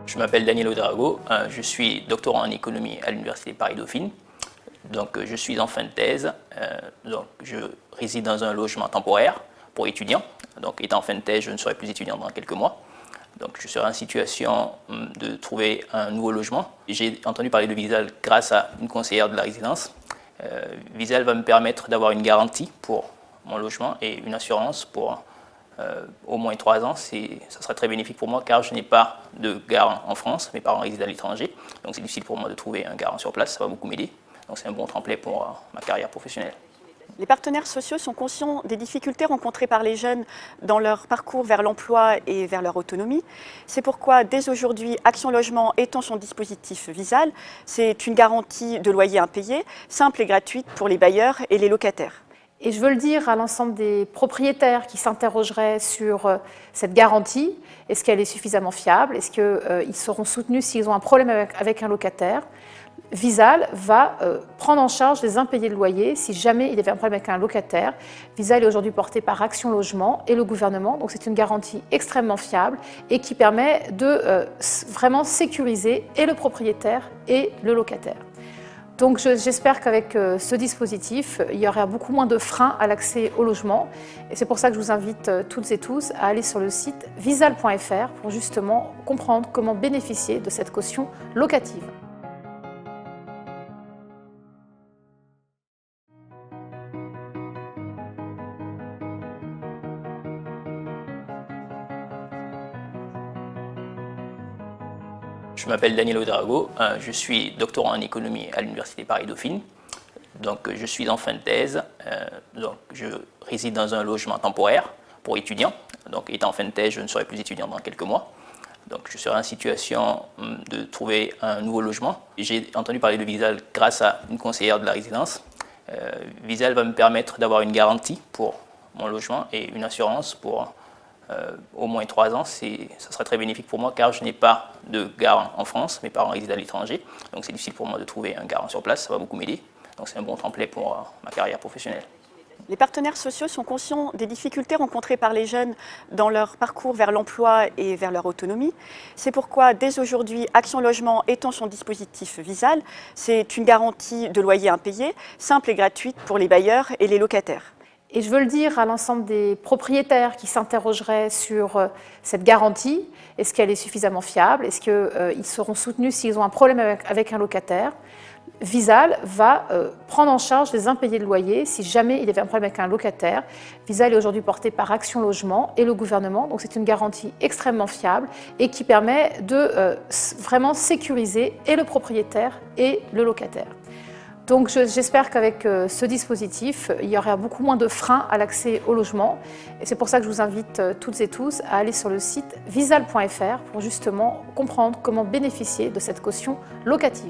Je m'appelle Daniel Ouedraogo, je suis doctorant en économie à l'Université Paris-Dauphine. Donc, je suis en fin de thèse, donc je réside dans un logement temporaire pour étudiants. Donc, étant en fin de thèse, je ne serai plus étudiant dans quelques mois. Donc, je serai en situation de trouver un nouveau logement. J'ai entendu parler de Visal grâce à une conseillère de la résidence. Visal va me permettre d'avoir une garantie pour mon logement et une assurance pour au moins 3 ans. Ça sera très bénéfique pour moi car je n'ai pas de garant en France, mes parents résident à l'étranger. Donc, c'est difficile pour moi de trouver un garant sur place, ça va beaucoup m'aider. Donc, c'est un bon tremplin pour ma carrière professionnelle. Les partenaires sociaux sont conscients des difficultés rencontrées par les jeunes dans leur parcours vers l'emploi et vers leur autonomie. C'est pourquoi, dès aujourd'hui, Action Logement étend son dispositif Visal. C'est une garantie de loyer impayé, simple et gratuite pour les bailleurs et les locataires. Et je veux le dire à l'ensemble des propriétaires qui s'interrogeraient sur cette garantie. Est-ce qu'elle est suffisamment fiable? Est-ce qu'ils seront soutenus s'ils ont un problème avec un locataire? Visal va prendre en charge les impayés de loyer si jamais il y avait un problème avec un locataire. Visal est aujourd'hui porté par Action Logement et le gouvernement, donc c'est une garantie extrêmement fiable et qui permet de vraiment sécuriser et le propriétaire et le locataire. Donc j'espère qu'avec ce dispositif, il y aura beaucoup moins de freins à l'accès au logement. Et c'est pour ça que je vous invite toutes et tous à aller sur le site visal.fr pour justement comprendre comment bénéficier de cette caution locative. Je m'appelle Daniel Ouedraogo, je suis doctorant en économie à l'Université Paris-Dauphine. Donc, je suis en fin de thèse, donc je réside dans un logement temporaire pour étudiants. Donc, étant en fin de thèse, je ne serai plus étudiant dans quelques mois. Donc, je serai en situation de trouver un nouveau logement. J'ai entendu parler de Visal grâce à une conseillère de la résidence. Visal va me permettre d'avoir une garantie pour mon logement et une assurance pour au moins 3 ans. Ça sera très bénéfique pour moi car je n'ai pas de garant en France, mes parents résident à l'étranger. Donc, c'est difficile pour moi de trouver un garant sur place, ça va beaucoup m'aider. Donc, c'est un bon tremplin pour ma carrière professionnelle. Les partenaires sociaux sont conscients des difficultés rencontrées par les jeunes dans leur parcours vers l'emploi et vers leur autonomie. C'est pourquoi, dès aujourd'hui, Action Logement étend son dispositif Visal. C'est une garantie de loyer impayé, simple et gratuite pour les bailleurs et les locataires. Et je veux le dire à l'ensemble des propriétaires qui s'interrogeraient sur cette garantie. Est-ce qu'elle est suffisamment fiable? Est-ce qu'ils seront soutenus s'ils ont un problème avec un locataire? Visal va prendre en charge les impayés de loyer si jamais il y avait un problème avec un locataire. Visal est aujourd'hui porté par Action Logement et le gouvernement, donc c'est une garantie extrêmement fiable et qui permet de vraiment sécuriser et le propriétaire et le locataire. Donc j'espère qu'avec ce dispositif, il y aura beaucoup moins de freins à l'accès au logement. Et c'est pour ça que je vous invite toutes et tous à aller sur le site visal.fr pour justement comprendre comment bénéficier de cette caution locative.